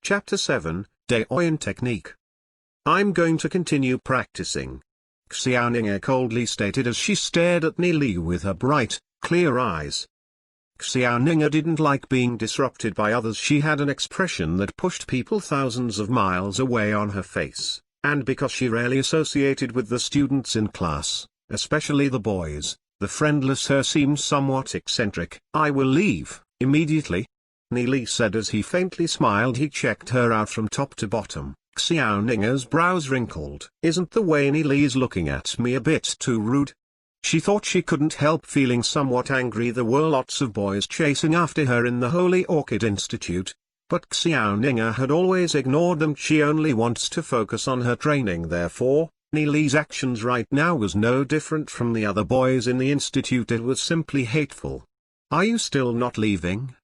Chapter 7, Deoyin Technique. I'm going to continue practicing, Xiaoning coldly stated as she stared at Nie Li with her bright, clear eyes. Xiaoning didn't like being disrupted by others. She had an expression that pushed people thousands of miles away on her face, and because she rarely associated with the students in class, especially the boys, the friendless her seemed somewhat eccentric. I will leave, immediately, Nie Li said as he faintly smiled. He checked her out from top to bottom. Xiaoning's brows wrinkled. Isn't the way Nie Li is looking at me a bit too rude? She thought she couldn't help feeling somewhat angry. There were lots of boys chasing after her in the Holy Orchid Institute, but Xiaoning had always ignored them. She only wants to focus on her training. Therefore, Nie Li's actions right now was no different from the other boys in the institute. It was simply hateful. Are you still not leaving?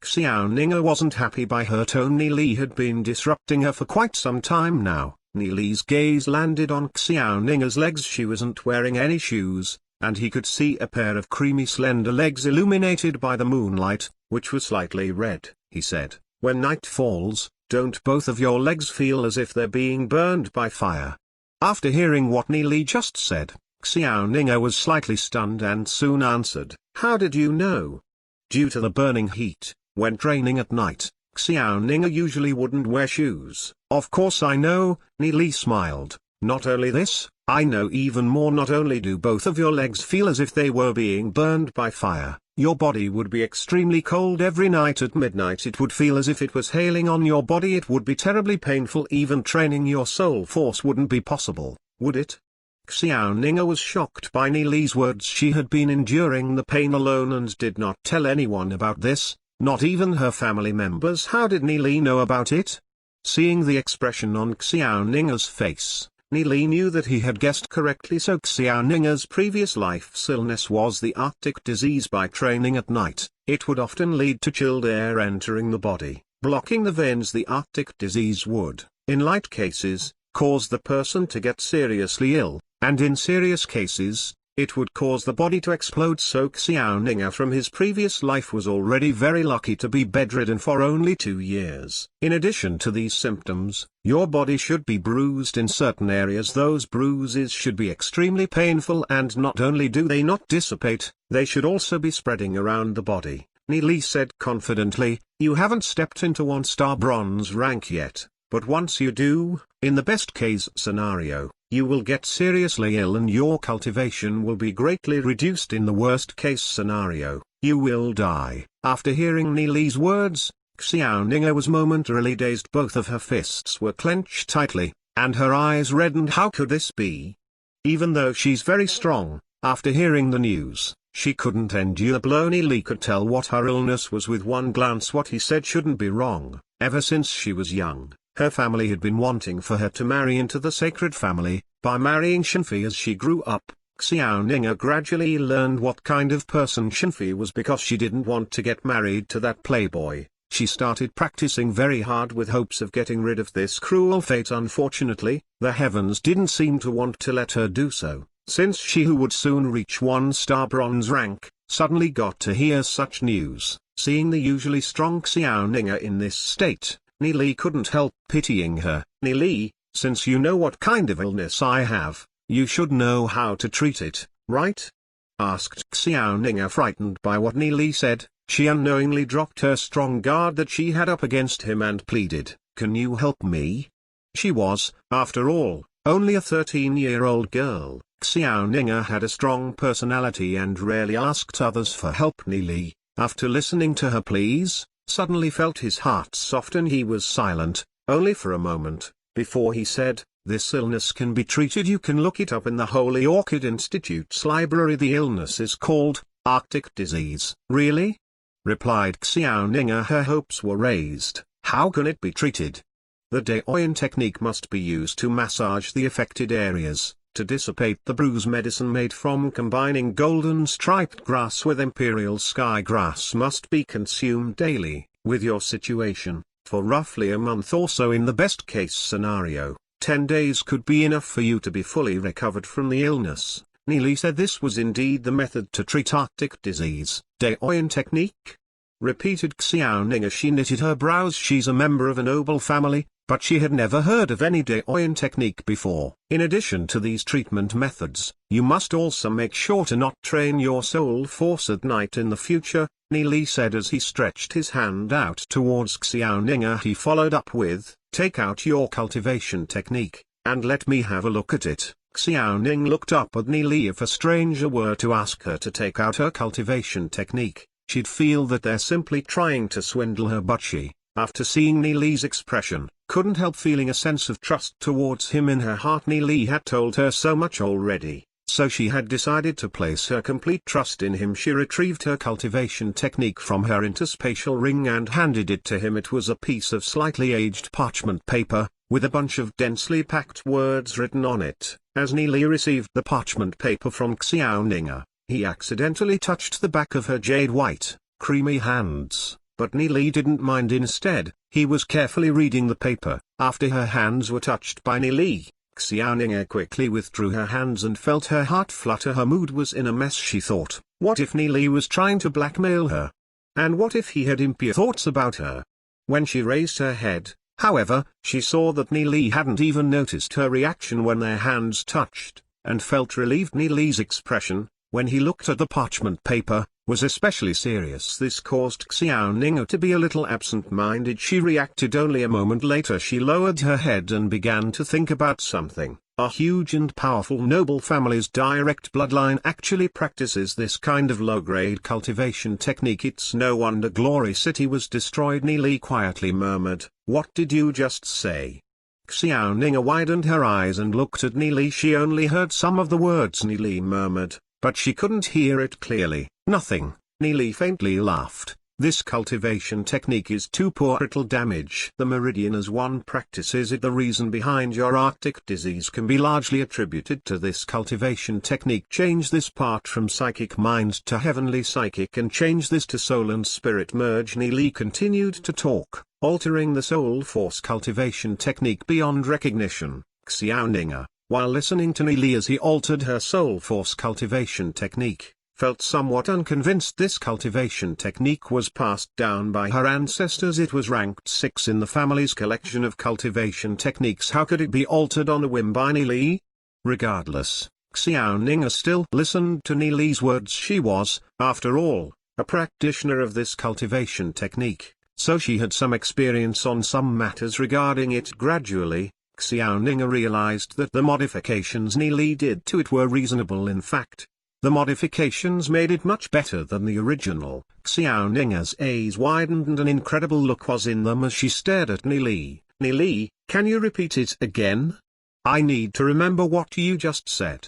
Xiaoning wasn't happy by her tone. Nie Li had been disrupting her for quite some time now. Nie Li's gaze landed on Xiaoning's legs. She wasn't wearing any shoes, and he could see a pair of creamy slender legs illuminated by the moonlight, which was slightly red. He said, when night falls, don't both of your legs feel as if they're being burned by fire? After hearing what Nie Li just said, Xiaoning was slightly stunned and soon answered, how did you know? Due to the burning heat, when training at night, Xiaoning usually wouldn't wear shoes. Of course I know, Nie Li smiled. Not only this, I know even more. Not only do both of your legs feel as if they were being burned by fire, your body would be extremely cold every night at midnight. It would feel as if it was hailing on your body. It would be terribly painful. Even training your soul force wouldn't be possible, would it? Xiaoning was shocked by Nie Li's words. She had been enduring the pain alone and did not tell anyone about this, not even her family members. How did Nie Li know about it? Seeing the expression on Xiaoning's face, Nie Li knew that he had guessed correctly. So Xiaoning's previous life's illness was the Arctic disease. By training at night, it would often lead to chilled air entering the body, blocking the veins. The Arctic disease would, in light cases, cause the person to get seriously ill, and in serious cases, it would cause the body to explode. So Xiaoning from his previous life was already very lucky to be bedridden for only 2 years. In addition to these symptoms, your body should be bruised in certain areas. Those bruises should be extremely painful, and not only do they not dissipate, they should also be spreading around the body. Nie Li said confidently, you haven't stepped into 1-star bronze rank yet, but once you do, in the best case scenario, you will get seriously ill and your cultivation will be greatly reduced. In the worst case scenario, you will die. After hearing Nie Li's words, Xiaoning was momentarily dazed. Both of her fists were clenched tightly, and her eyes reddened. How could this be? Even though she's very strong, after hearing the news, she couldn't endure the blow. Nie Li could tell what her illness was with one glance. What he said shouldn't be wrong. Ever since she was young, her family had been wanting for her to marry into the sacred family. By marrying Shenfi as she grew up, Xiaoning gradually learned what kind of person Shenfi was. Because she didn't want to get married to that playboy, she started practicing very hard with hopes of getting rid of this cruel fate. Unfortunately, the heavens didn't seem to want to let her do so, since she, who would soon reach 1-star bronze rank, suddenly got to hear such news. Seeing the usually strong Xiaoning in this state, Nie Li couldn't help pitying her. Nie Li, since you know what kind of illness I have, you should know how to treat it, right? Asked Xiaoning, frightened by what Nie Li said. She unknowingly dropped her strong guard that she had up against him and pleaded, can you help me? She was, after all, only a 13-year-old girl. Xiaoning had a strong personality and rarely asked others for help. Nie Li, after listening to her pleas, suddenly felt his heart soften. He was silent, only for a moment, before he said, this illness can be treated. You can look it up in the Holy Orchid Institute's library. The illness is called Arctic disease. Really? Replied Xiaoning. Her hopes were raised. How can it be treated? The Deoyin technique must be used to massage the affected areas, to dissipate the bruise. Medicine made from combining golden striped grass with imperial sky grass must be consumed daily. With your situation, for roughly a month or so. In the best case scenario, 10 days could be enough for you to be fully recovered from the illness. Nie Li said this was indeed the method to treat Arctic disease. Deoyin technique? repeated Xiaoning as she knitted her brows. She's a member of a noble family, but she had never heard of any Daoyin technique before. In addition to these treatment methods, you must also make sure to not train your soul force at night in the future, Nie Li said as he stretched his hand out towards Xiaoning. He followed up with, take out your cultivation technique, and let me have a look at it. Xiaoning looked up at Nie Li. If a stranger were to ask her to take out her cultivation technique, she'd feel that they're simply trying to swindle her, but she, after seeing Nie Li's expression, couldn't help feeling a sense of trust towards him in her heart. Nie Li had told her so much already, so she had decided to place her complete trust in him. She retrieved her cultivation technique from her interspatial ring and handed it to him. It was a piece of slightly aged parchment paper, with a bunch of densely packed words written on it. As Nie Li received the parchment paper from Xiaoning, he accidentally touched the back of her jade-white, creamy hands. But Nie Li didn't mind. Instead, he was carefully reading the paper. After her hands were touched by Nie Li, Xiaoning quickly withdrew her hands and felt her heart flutter. Her mood was in a mess. She thought, what if Nie Li was trying to blackmail her? And what if he had impure thoughts about her? When she raised her head, however, she saw that Nie Li hadn't even noticed her reaction when their hands touched, and felt relieved. Nie Li's expression, when he looked at the parchment paper, was especially serious. This caused Xiaoning to be a little absent-minded. She reacted only a moment later. She lowered her head and began to think about something. A huge and powerful noble family's direct bloodline actually practices this kind of low-grade cultivation technique. It's no wonder Glory City was destroyed. Nie Li quietly murmured, what did you just say? Xiaoning widened her eyes and looked at Nie Li. She only heard some of the words Nie Li murmured, but she couldn't hear it clearly. Nothing. Nie Li faintly laughed. This cultivation technique is too poor. It'll damage the meridian as one practices it. The reason behind your Arctic disease can be largely attributed to this cultivation technique. Change this part from psychic mind to heavenly psychic and change this to soul and spirit merge. Nie Li continued to talk, altering the soul force cultivation technique beyond recognition. Xiaoning, while listening to Nie Li as he altered her soul force cultivation technique, felt somewhat unconvinced. This cultivation technique was passed down by her ancestors. It was ranked 6 in the family's collection of cultivation techniques. How could it be altered on a whim by Nie Li? Regardless, Xiaoning still listened to Nie Li's words. She was, after all, a practitioner of this cultivation technique, so she had some experience on some matters regarding it. Gradually, Xiaoning realized that the modifications Nie Li did to it were reasonable. In fact, the modifications made it much better than the original. Xiaoning's eyes widened and an incredible look was in them as she stared at Nie Li. Nie Li, can you repeat it again? I need to remember what you just said.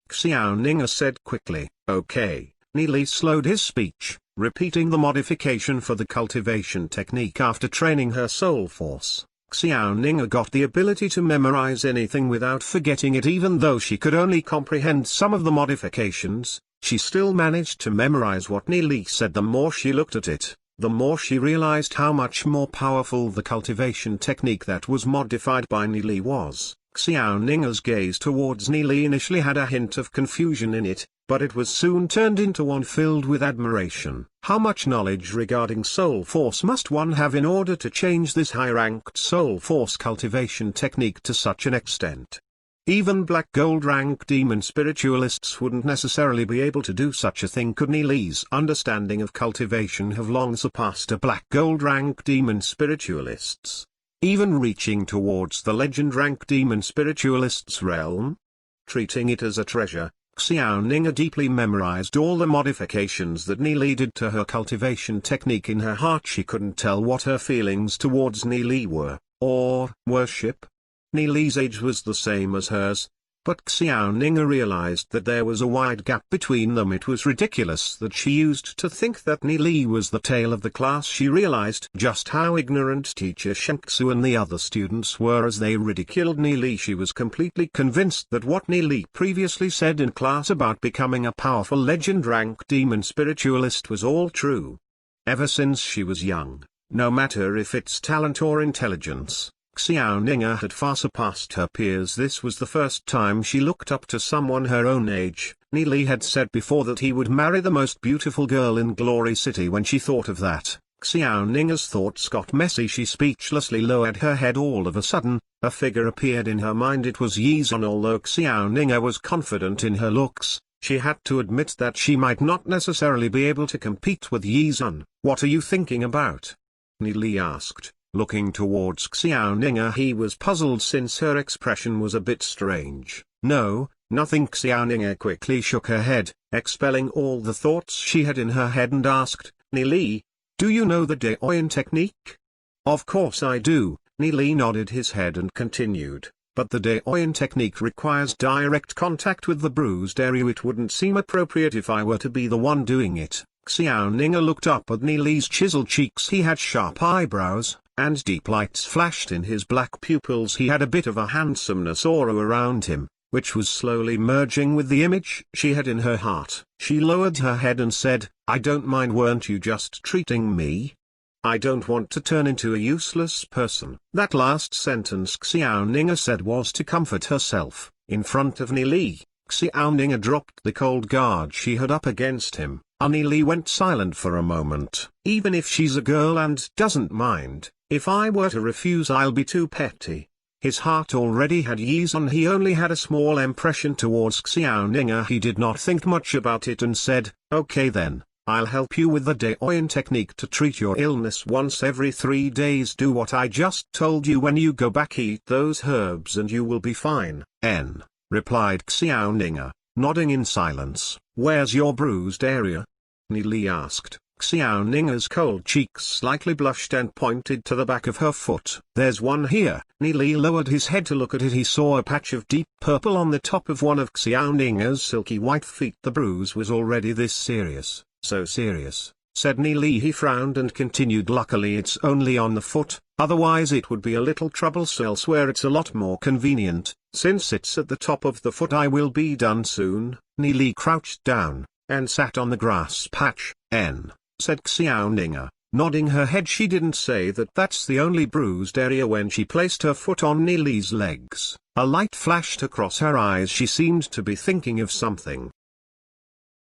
Xiaoning said quickly. Okay. Nie Li slowed his speech, repeating the modification for the cultivation technique. After training her soul force, Xiaoning got the ability to memorize anything without forgetting it. Even though she could only comprehend some of the modifications, she still managed to memorize what Nie Li said. The more she looked at it, the more she realized how much more powerful the cultivation technique that was modified by Nie Li was. Xiaoning's gaze towards Nie Li initially had a hint of confusion in it, but it was soon turned into one filled with admiration. How much knowledge regarding soul force must one have in order to change this high-ranked soul force cultivation technique to such an extent? Even black gold rank demon spiritualists wouldn't necessarily be able to do such a thing. Could Nie Li's understanding of cultivation have long surpassed a black gold rank demon spiritualists, even reaching towards the legend rank demon spiritualists' realm? Treating it as a treasure, Xiaoning deeply memorized all the modifications that Nie Li did to her cultivation technique. In her heart she couldn't tell what her feelings towards Nie Li were, or worship. Nie Li's age was the same as hers, but Xiaoning realized that there was a wide gap between them. It was ridiculous that she used to think that Nie Li was the tail of the class. She realized just how ignorant teacher Shengsu and the other students were as they ridiculed Nie Li. She was completely convinced that what Nie Li previously said in class about becoming a powerful legend-rank demon spiritualist was all true. Ever since she was young, no matter if it's talent or intelligence, Xiaoning had far surpassed her peers. This was the first time she looked up to someone her own age. Nie Li had said before that he would marry the most beautiful girl in Glory City. When she thought of that, Xiaoninger's thoughts got messy. She speechlessly lowered her head. All of a sudden, a figure appeared in her mind. It was Yizun. Although Xiaoninger was confident in her looks, she had to admit that she might not necessarily be able to compete with Yizun. "What are you thinking about?" Nie Li asked, looking towards Xiaoninger. He was puzzled since her expression was a bit strange. "No, nothing." Xiaoninger quickly shook her head, expelling all the thoughts she had in her head, and asked, "Nie Li, do you know the Daoyin technique?" "Of course I do." Nie Li nodded his head and continued, "But the Daoyin technique requires direct contact with the bruised area. It wouldn't seem appropriate if I were to be the one doing it." Xiaoninger looked up at Nie Li's chiseled cheeks. He had sharp eyebrows, and deep lights flashed in his black pupils. He had a bit of a handsomeness aura around him, which was slowly merging with the image she had in her heart. She lowered her head and said, "I don't mind. Weren't you just treating me? I don't want to turn into a useless person." That last sentence Xiaoninger said was to comfort herself. In front of Nie Li, Xiaoninger dropped the cold guard she had up against him. Nie Li went silent for a moment. "Even if she's a girl and doesn't mind, if I were to refuse I'll be too petty." His heart already had Yizun. He only had a small impression towards Xiaoninger. He did not think much about it and said, "Okay then, I'll help you with the Daoyin technique to treat your illness once every 3 days. Do what I just told you. When you go back, eat those herbs and you will be fine." Replied Xiaoninger, nodding in silence. "Where's your bruised area?" Nie Li asked. Xiaoninger's cold cheeks slightly blushed and pointed to the back of her foot. "There's one here." Nie Li lowered his head to look at it. He saw a patch of deep purple on the top of one of Xiaoninger's silky white feet. The bruise was already this serious. "So serious," said Nie Li. He frowned and continued, "Luckily it's only on the foot, otherwise it would be a little troublesome. Elsewhere it's a lot more convenient, since it's at the top of the foot. I will be done soon." Nie Li crouched down, and sat on the grass patch. Said Xiaoninger, nodding her head. She didn't say that that's the only bruised area. When she placed her foot on Nie Li's legs, a light flashed across her eyes. She seemed to be thinking of something.